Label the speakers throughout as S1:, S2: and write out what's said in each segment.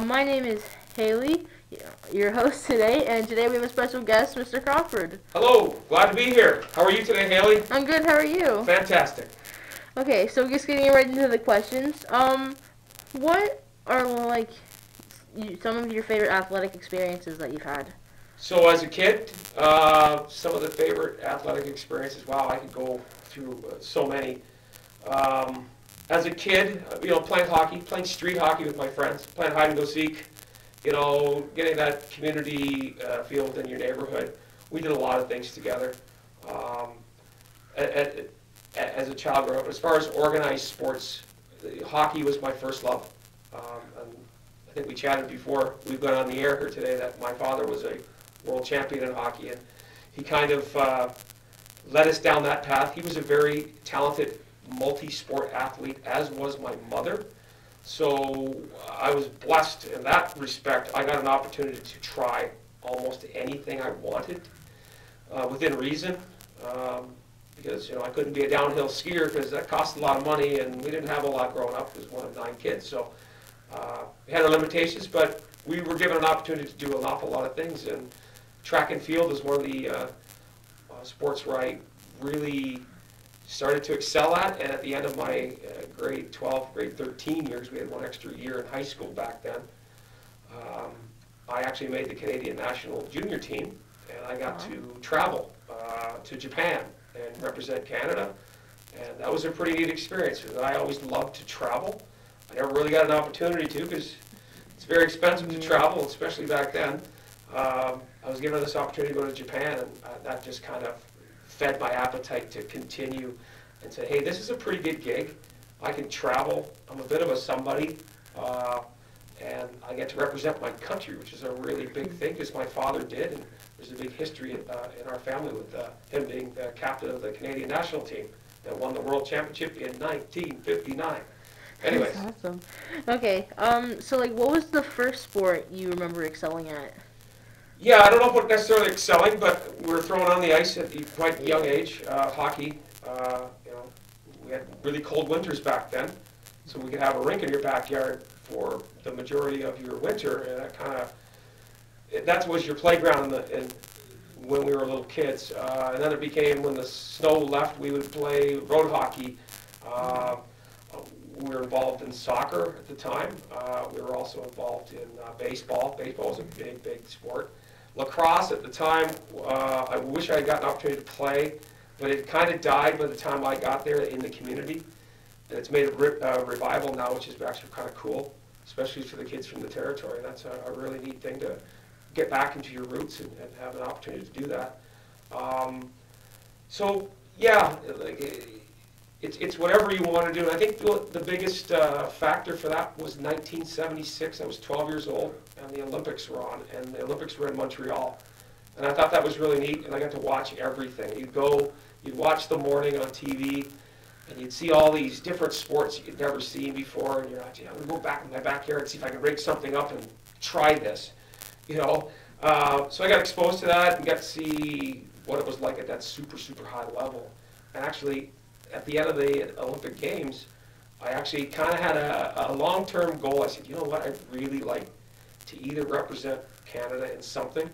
S1: My name is Haley, your host today, and today we have a special guest, Mr. Crawford.
S2: Hello, glad to be here. How are you today, Haley?
S1: I'm good, how are you?
S2: Fantastic.
S1: Okay, so just getting right into the questions. What are, some of your favorite athletic experiences that you've had?
S2: So as a kid, some of the favorite athletic experiences, wow, I could go through so many. As a kid, playing hockey, playing street hockey with my friends, playing hide and go seek, getting that community feel within your neighborhood. We did a lot of things together. As a child growing up, as far as organized sports, hockey was my first love. And I think we chatted before we've gone on the air here today that my father was a world champion in hockey, and he kind of led us down that path. He was a very talented multi-sport athlete, as was my mother. So I was blessed in that respect. I got an opportunity to try almost anything I wanted within reason, because I couldn't be a downhill skier because that cost a lot of money, and we didn't have a lot growing up as one of 9 kids. So we had our limitations, but we were given an opportunity to do an awful lot of things. And track and field is one of the sports where I really started to excel at, and at the end of my grade 12, grade 13 years, we had 1 extra year in high school back then. I actually made the Canadian national junior team, and I got to travel to Japan and represent Canada, and that was a pretty neat experience because I always loved to travel. I never really got an opportunity to because it's very expensive to travel, especially back then. I was given this opportunity to go to Japan, and that just kind of fed my appetite to continue and say, hey, this is a pretty good gig. I can travel. I'm a bit of a somebody, and I get to represent my country, which is a really big thing because my father did, and there's a big history in our family with him being the captain of the Canadian national team that won the world championship in 1959. Anyways.
S1: That's awesome. Okay, so what was the first sport you remember excelling at?
S2: Yeah, I don't know about necessarily excelling, but we were thrown on the ice at a quite young age. Hockey, we had really cold winters back then, so we could have a rink in your backyard for the majority of your winter, and that was your playground when we were little kids. And then it became, when the snow left, we would play road hockey. We were involved in soccer at the time. We were also involved in baseball. Baseball was a big, big sport. Lacrosse at the time, I wish I had gotten an opportunity to play, but it kind of died by the time I got there in the community. And it's made a revival now, which is actually kind of cool, especially for the kids from the territory. That's a really neat thing to get back into your roots and have an opportunity to do that. So yeah, it's whatever you want to do. And I think the biggest factor for that was 1976. I was 12 years old, and the Olympics were on, and the Olympics were in Montreal. And I thought that was really neat, and I got to watch everything. You'd watch the morning on TV, and you'd see all these different sports you'd never seen before, and you're like, I'm going to go back in my backyard and see if I can rig something up and try this, So I got exposed to that and got to see what it was like at that super, super high level. And actually, at the end of the Olympic Games, I actually kind of had a long-term goal. I said, you know what, I'd really like to either represent Canada in something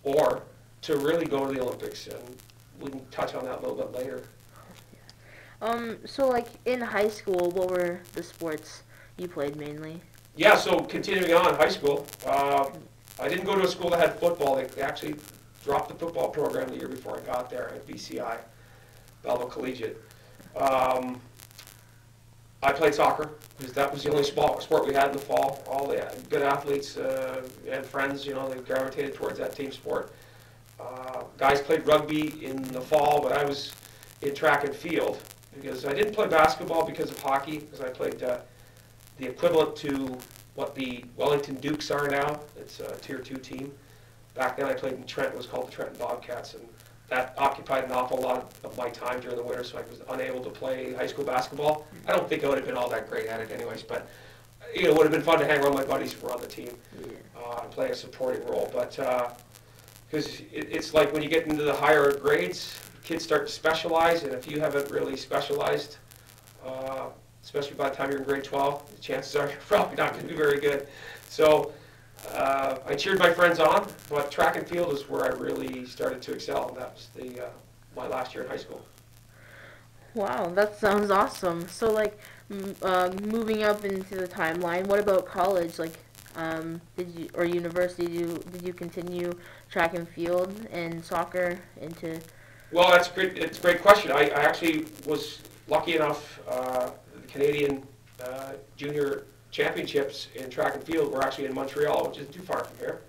S2: or to really go to the Olympics, and we can touch on that a little bit later.
S1: So in high school, what were the sports you played mainly?
S2: Yeah, so continuing on, high school, I didn't go to a school that had football. They actually dropped the football program the year before I got there at BCI, Belleville Collegiate. I played soccer because that was the only sport we had in the fall. All the good athletes and friends, they gravitated towards that team sport. Guys played rugby in the fall, but I was in track and field because I didn't play basketball because of hockey, because I played the equivalent to what the Wellington Dukes are now. It's a Tier 2 team. Back then I played in Trent. It was called the Trenton Bobcats, and that occupied an awful lot of my time during the winter, so I was unable to play high school basketball. I don't think I would have been all that great at it anyways, but it would have been fun to hang around my buddies who were on the team and play a supporting role. But because it's like when you get into the higher grades, kids start to specialize, and if you haven't really specialized especially by the time you're in grade 12. The chances are you're probably not going to be very good. So I cheered my friends on, but track and field is where I really started to excel, and that was my last year in high school.
S1: Wow, that sounds awesome. So like, moving up into the timeline, what about college? Like, did you or university? Did you continue track and field and soccer into?
S2: Well, that's great. It's a great question. I actually was lucky enough. The Canadian Junior Championships in track and field were actually in Montreal, which isn't too far from here.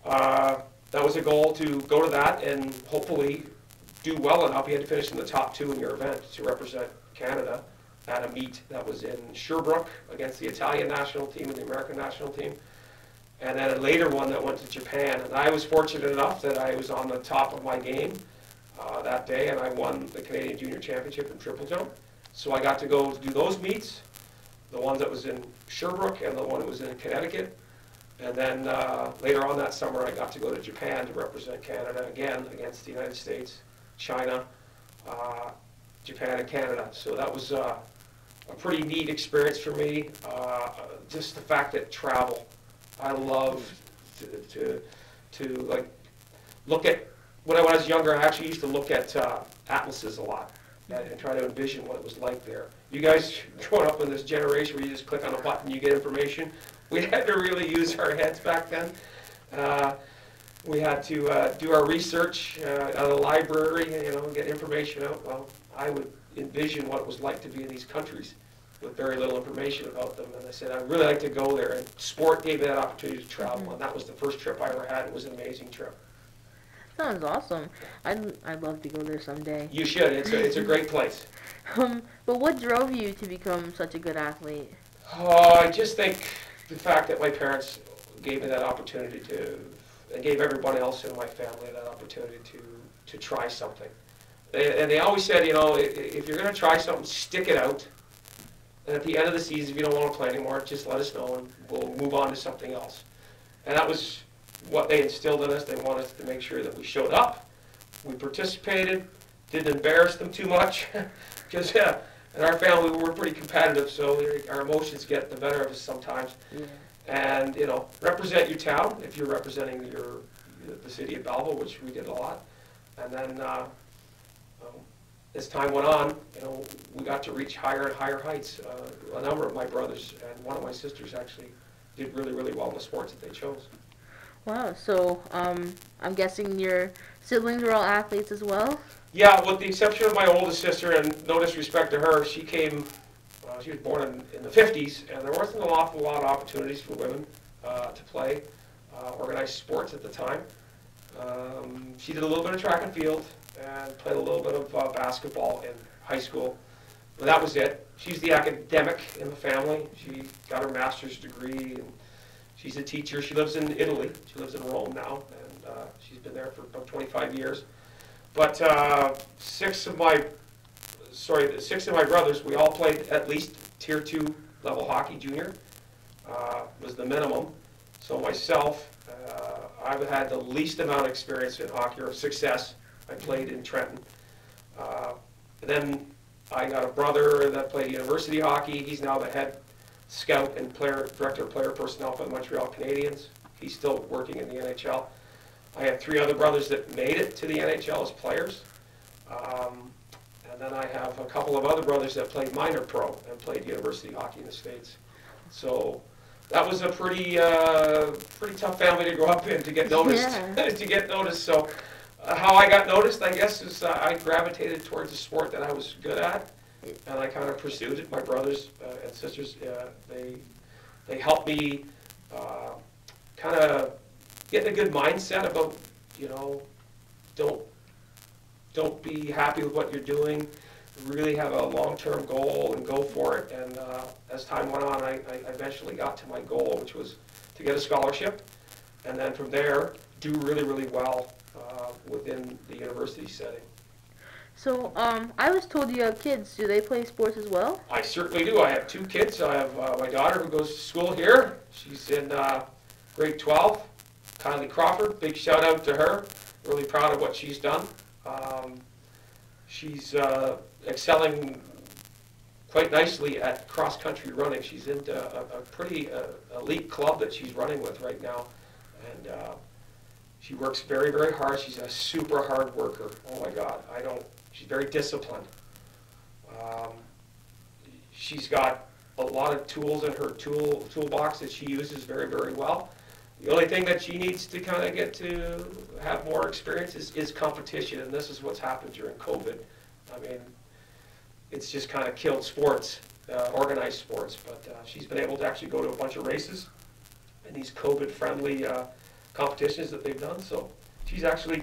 S2: That was a goal, to go to that and hopefully do well enough. You had to finish in the top 2 in your event to represent Canada at a meet that was in Sherbrooke against the Italian national team and the American national team. And then a later one that went to Japan. And I was fortunate enough that I was on the top of my game that day, and I won the Canadian Junior Championship in triple jump. So I got to go do those meets, the one that was in Sherbrooke and the one that was in Connecticut. And then later on that summer, I got to go to Japan to represent Canada again against the United States, China, Japan, and Canada. So that was a pretty neat experience for me. Just the fact that travel, I love to like look at. When I was younger, I actually used to look at atlases a lot and try to envision what it was like there. You guys growing up in this generation where you just click on a button, you get information. We had to really use our heads back then. We had to do our research at a library, get information out. Well, I would envision what it was like to be in these countries with very little information about them. And I said, I'd really like to go there. And sport gave me that opportunity to travel. And that was the first trip I ever had. It was an amazing trip.
S1: Sounds awesome. I'd love to go there someday.
S2: You should. It's a great place.
S1: But what drove you to become such a good athlete?
S2: Oh, I just think the fact that my parents gave me that opportunity and gave everyone else in my family that opportunity to try something. And they always said, if you're going to try something, stick it out. And at the end of the season, if you don't want to play anymore, just let us know and we'll move on to something else. And that was what they instilled in us. They wanted us to make sure that we showed up, we participated, didn't embarrass them too much, because in our family we were pretty competitive, so our emotions get the better of us sometimes. Yeah. And represent your town if you're representing the city of Belleville, which we did a lot. And then as time went on, we got to reach higher and higher heights. A number of my brothers and one of my sisters actually did really, really well in the sports that they chose.
S1: Wow, so I'm guessing your siblings were all athletes as well?
S2: Yeah, with the exception of my oldest sister, and no disrespect to her, she was born in the 50s, and there wasn't an awful lot of opportunities for women to play organized sports at the time. She did a little bit of track and field and played a little bit of basketball in high school, but that was it. She's the academic in the family. She got her master's degree, and she's a teacher. She lives in Italy. She lives in Rome now, and she's been there for about 25 years. But the six of my brothers, we all played at least Tier 2 level hockey, junior, was the minimum. So myself, I've had the least amount of experience in hockey or success. I played in Trenton. Then I got a brother that played university hockey. He's now the head scout and director of player personnel for the Montreal Canadiens. He's still working in the NHL. I have 3 other brothers that made it to the NHL as players. And then I have a couple of other brothers that played minor pro and played university hockey in the States. So that was a pretty tough family to grow up in to get noticed. Yeah. To get noticed. So how I got noticed, I guess, is I gravitated towards a sport that I was good at, and I kind of pursued it. My brothers and sisters, they helped me kind of get in a good mindset about, don't be happy with what you're doing. Really have a long-term goal and go for it. And as time went on, I eventually got to my goal, which was to get a scholarship, and then from there do really, really well within the university setting.
S1: So I was told you have kids. Do they play sports as well?
S2: I certainly do. I have 2 kids. I have my daughter who goes to school here. She's in grade 12. Todd Crawford, big shout out to her. Really proud of what she's done. She's excelling quite nicely at cross-country running. She's into a pretty elite club that she's running with right now. And she works very, very hard. She's a super hard worker. Oh my God, she's very disciplined. She's got a lot of tools in her toolbox that she uses very, very well. The only thing that she needs to kind of get to have more experience is competition, and this is what's happened during COVID. I mean, it's just kind of killed sports, organized sports, but she's been able to actually go to a bunch of races in these COVID-friendly competitions that they've done, so she's actually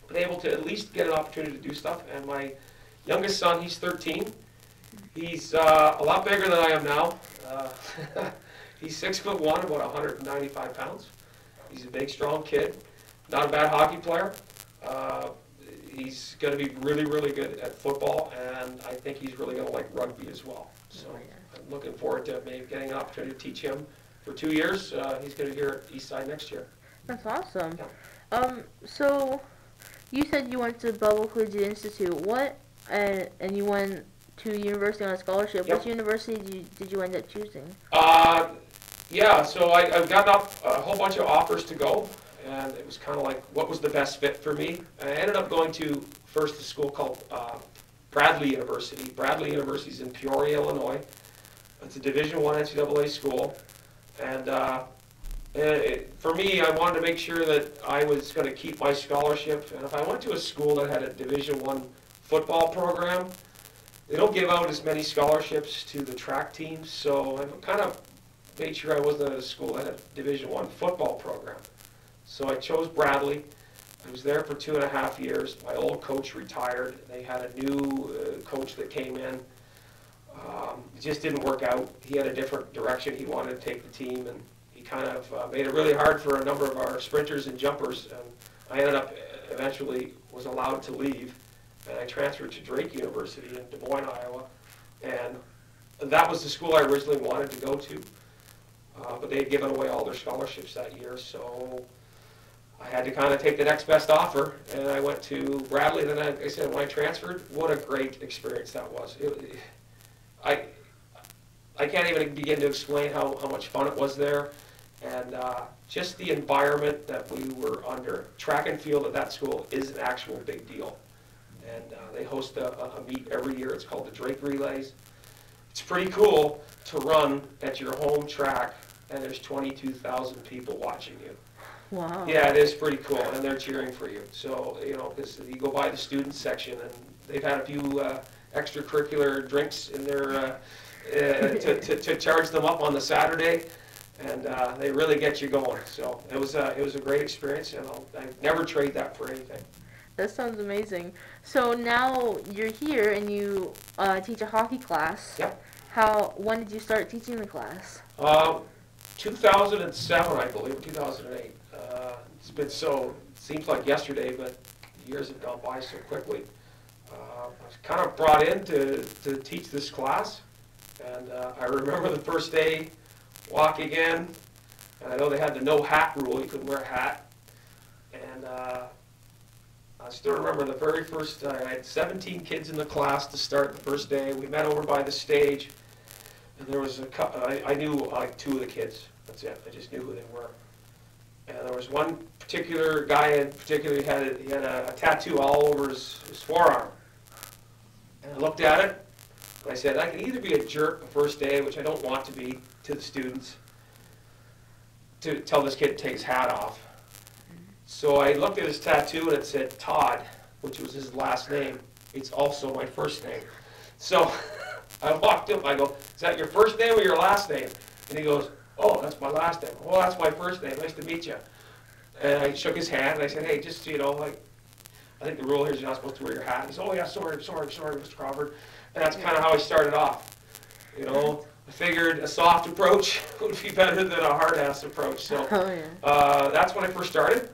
S2: been able to at least get an opportunity to do stuff. And my youngest son, he's 13. He's a lot bigger than I am now. He's 6'1", about 195 pounds. He's a big, strong kid. Not a bad hockey player. He's going to be really, really good at football, and I think he's really going to like rugby as well. So I'm looking forward to maybe getting an opportunity to teach him for 2 years. He's going to be here at Eastside next year.
S1: That's awesome.
S2: Yeah.
S1: So you said you went to Belleville Collegiate Institute. And you went to university on a scholarship.
S2: Yep.
S1: Which university did you end up choosing?
S2: Yeah, so I've gotten up a whole bunch of offers to go, and it was kind of like, what was the best fit for me? And I ended up going to first a school called Bradley University. Bradley University is in Peoria, Illinois. It's a Division I NCAA school, and for me, I wanted to make sure that I was going to keep my scholarship, and if I went to a school that had a Division I football program, they don't give out as many scholarships to the track teams, so I kind of made sure I wasn't at a school that had a Division I football program. So I chose Bradley. I was there for 2.5 years. My old coach retired. They had a new coach that came in. It just didn't work out. He had a different direction he wanted to take the team, and he kind of made it really hard for a number of our sprinters and jumpers, and I ended up eventually was allowed to leave, and I transferred to Drake University in Des Moines, Iowa, and that was the school I originally wanted to go to, but they had given away all their scholarships that year, so I had to kind of take the next best offer, and I went to Bradley. Then I said, when I transferred, what a great experience that was. I can't even begin to explain how much fun it was there, and just the environment that we were under. Track and field at that school is an actual big deal, and they host a meet every year. It's called the Drake Relays. It's pretty cool to run at your home track, and there's 22,000 people watching you.
S1: Wow.
S2: Yeah, it is pretty cool, and they're cheering for you. So, you know, because you go by the student section, and they've had a few extracurricular drinks in their to charge them up on the Saturday, and they really get you going. So it was a great experience, and I never trade that for anything.
S1: That sounds amazing. So now you're here and you teach a hockey class.
S2: Yep.
S1: When did you start teaching the class?
S2: 2007, I believe, 2008. It's been seems like yesterday, but years have gone by so quickly. I was kind of brought in to teach this class, and I remember the first day walking in, and I know they had the no hat rule, you couldn't wear a hat, and I still remember the very first, I had 17 kids in the class to start the first day. We met over by the stage, and there was I knew like 2 of the kids, that's it, I just knew who they were. And there was one particular guy in particular, he had a tattoo all over his forearm. And I looked at it, and I said, I can either be a jerk the first day, which I don't want to be to the students, to tell this kid to take his hat off. So I looked at his tattoo, and it said Todd, which was his last name. It's also my first name. So I walked up, I go, is that your first name or your last name? And he goes, oh, that's my last name. Well, that's my first name. Nice to meet you. And I shook his hand, and I said, hey, just so you know, like, I think the rule here is you're not supposed to wear your hat. And he said, oh, yeah, sorry, Mr. Crawford. And that's kind of how I started off. You know, I figured a soft approach would be better than a hard-ass approach. So that's when I first started.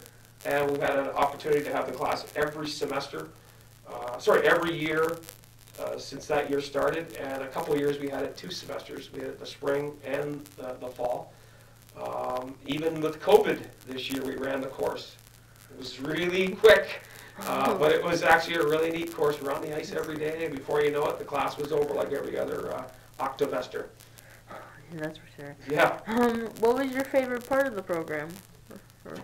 S2: And we've had an opportunity to have the class every semester, every year since that year started. And a couple of years we had it 2 semesters. We had it the spring and the fall. Even with COVID this year, we ran the course. It was really quick. But it was actually a really neat course. We're on the ice every day. Before you know it, the class was over like every other Octovester.
S1: That's for sure.
S2: Yeah.
S1: What was your favorite part of the program?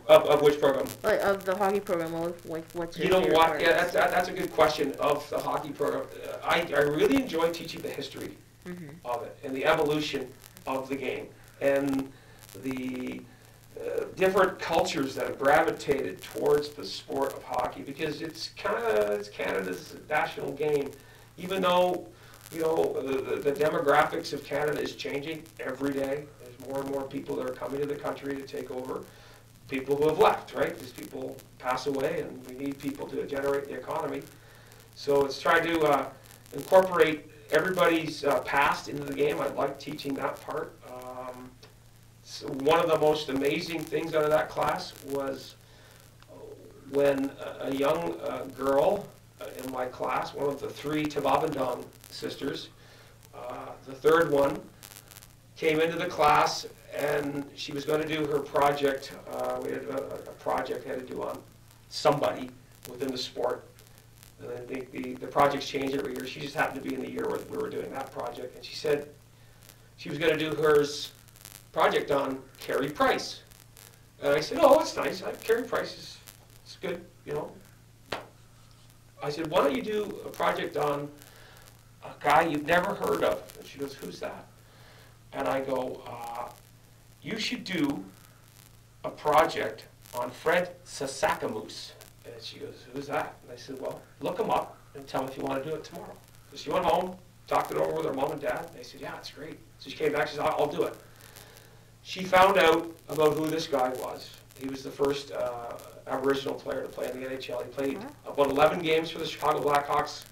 S2: Of which program?
S1: Like of the hockey program, what's your
S2: You know
S1: favorite
S2: what?
S1: part?
S2: Yeah, that's a good question of the hockey program. I really enjoy teaching the history of it and the evolution of the game and the different cultures that have gravitated towards the sport of hockey, because it's Canada's national game. Even though the demographics of Canada is changing every day. There's more and more people that are coming to the country to take over people who have left, right? Because people pass away and we need people to generate the economy. So it's trying to incorporate everybody's past into the game. I like teaching that part. So one of the most amazing things out of that class was when a young girl in my class, one of the three Tababandong sisters, the third one, came into the class and she was going to do her project. We had a project had to do on somebody within the sport. And I think the projects change every year. She just happened to be in the year where we were doing that project. And she said she was going to do hers project on Carey Price. And I said, oh, that's nice. Carey Price is good, you know. I said, why don't you do a project on a guy you've never heard of? And she goes, who's that? And I go, you should do a project on Fred Sasakamoose. And she goes, who's that? And I said, well, look him up and tell me if you want to do it tomorrow. So she went home, talked it over with her mom and dad, and they said, yeah, it's great. So she came back, she said, I'll do it. She found out about who this guy was. He was the first Aboriginal player to play in the NHL. He played about 11 games for the Chicago Blackhawks.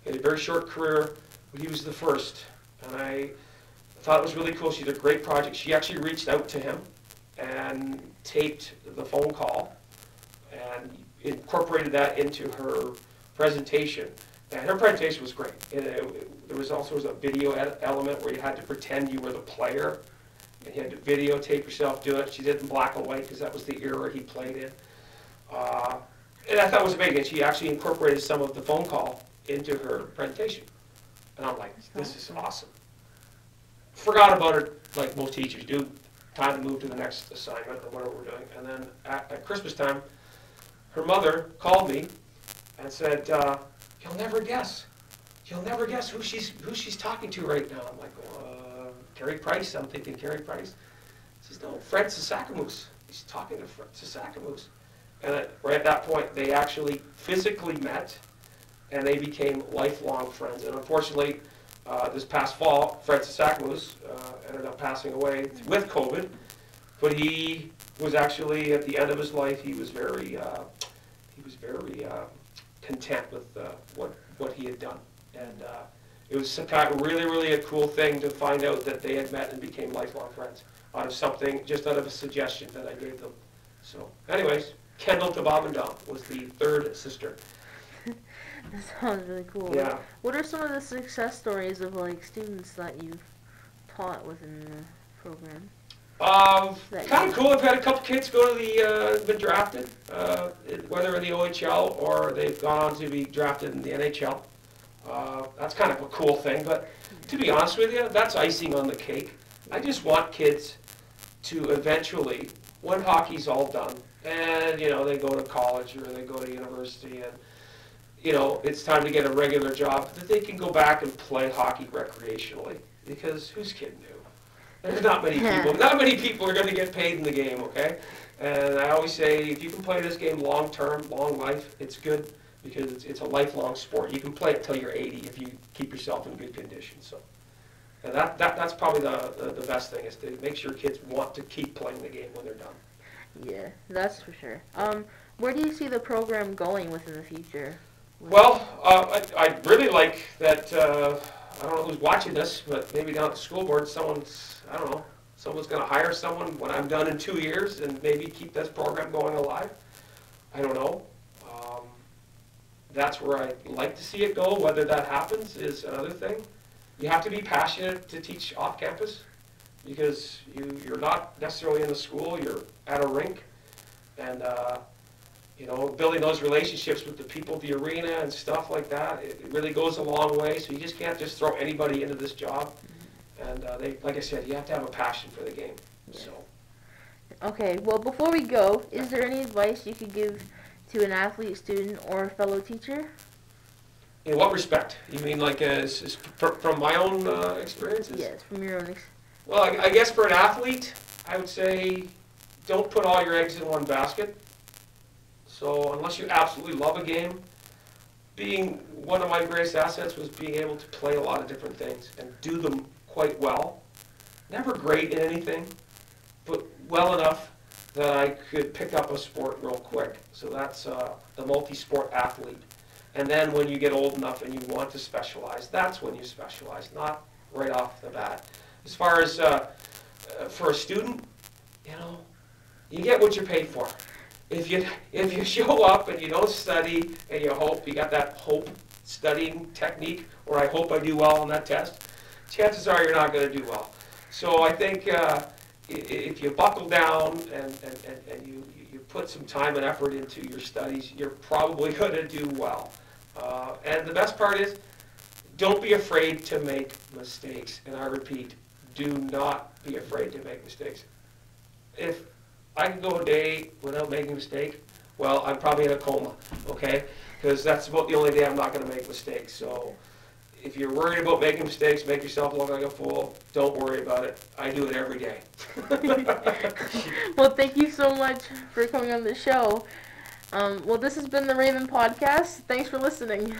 S2: He had a very short career, but he was the first. And I thought it was really cool. She did a great project. She actually reached out to him and taped the phone call and incorporated that into her presentation. And her presentation was great. There was also a video element where you had to pretend you were the player. And you had to videotape yourself do it. She did it in black and white because that was the era he played in. And I thought it was amazing. And she actually incorporated some of the phone call into her presentation. And I'm like, this is awesome. Forgot about it like most teachers do. Time to move to the next assignment or whatever we're doing. And then at Christmas time, her mother called me and said, you'll never guess. You'll never guess who she's talking to right now. I'm like, Carey Price. I'm thinking Carey Price. She says, no, Fred Sasakamoose. He's talking to Fred Sasakamoose. And right at that point, they actually physically met, and they became lifelong friends. And unfortunately, this past fall, Fred Sasakamoose ended up passing away with COVID. But he was actually at the end of his life. He was very content with what he had done. And it was some kind of really a cool thing to find out that they had met and became lifelong friends out of something, just out of a suggestion that I gave them. So, anyways, Kendall Tababandong was the third sister.
S1: That sounds really cool.
S2: Yeah.
S1: What are some of the success stories of like students that you've taught within the program?
S2: Kind of cool. I've had a couple kids go to the been drafted, whether in the OHL or they've gone on to be drafted in the NHL. That's kind of a cool thing, but to be honest with you, that's icing on the cake. I just want kids to eventually, when hockey's all done, and they go to college or they go to university, and it's time to get a regular job, that they can go back and play hockey recreationally. Because who's kidding who? There's not many people. Not many people are going to get paid in the game, okay? And I always say, if you can play this game long term, long life, it's good. Because it's a lifelong sport. You can play it till you're 80 if you keep yourself in good condition. So, and that's probably the best thing, is to make sure kids want to keep playing the game when they're done.
S1: Yeah, that's for sure. Where do you see the program going within the future?
S2: Well, I'd really like that. I don't know who's watching this, but maybe down at the school board, someone's going to hire someone when I'm done in 2 years and maybe keep this program going alive. I don't know. That's where I'd like to see it go. Whether that happens is another thing. You have to be passionate to teach off campus, because you're not necessarily in the school, you're at a rink. And building those relationships with the people at the arena and stuff like that, it really goes a long way. So you just can't just throw anybody into this job. And like I said, you have to have a passion for the game.
S1: Yeah.
S2: So.
S1: Okay, well, before we go, is there any advice you could give to an athlete, student, or fellow teacher?
S2: In what respect? You mean like from my own experiences?
S1: Yes, from your own
S2: Well, I guess for an athlete, I would say don't put all your eggs in one basket. So unless you absolutely love a game, one of my greatest assets was being able to play a lot of different things and do them quite well. Never great in anything, but well enough that I could pick up a sport real quick. So that's the multi-sport athlete. And then when you get old enough and you want to specialize, that's when you specialize, not right off the bat. As far as for a student, you get what you pay for. If you show up and you don't study and you hope, you got that hope studying technique, or I hope I do well on that test, chances are you're not going to do well. So I think if you buckle down and you put some time and effort into your studies, you're probably going to do well. And the best part is, don't be afraid to make mistakes. And I repeat, do not be afraid to make mistakes. If I can go a day without making a mistake, well, I'm probably in a coma, okay? Because that's about the only day I'm not going to make mistakes. So if you're worried about making mistakes, make yourself look like a fool, don't worry about it. I do it every day.
S1: Well, thank you so much for coming on the show. Well, this has been the Raven Podcast. Thanks for listening.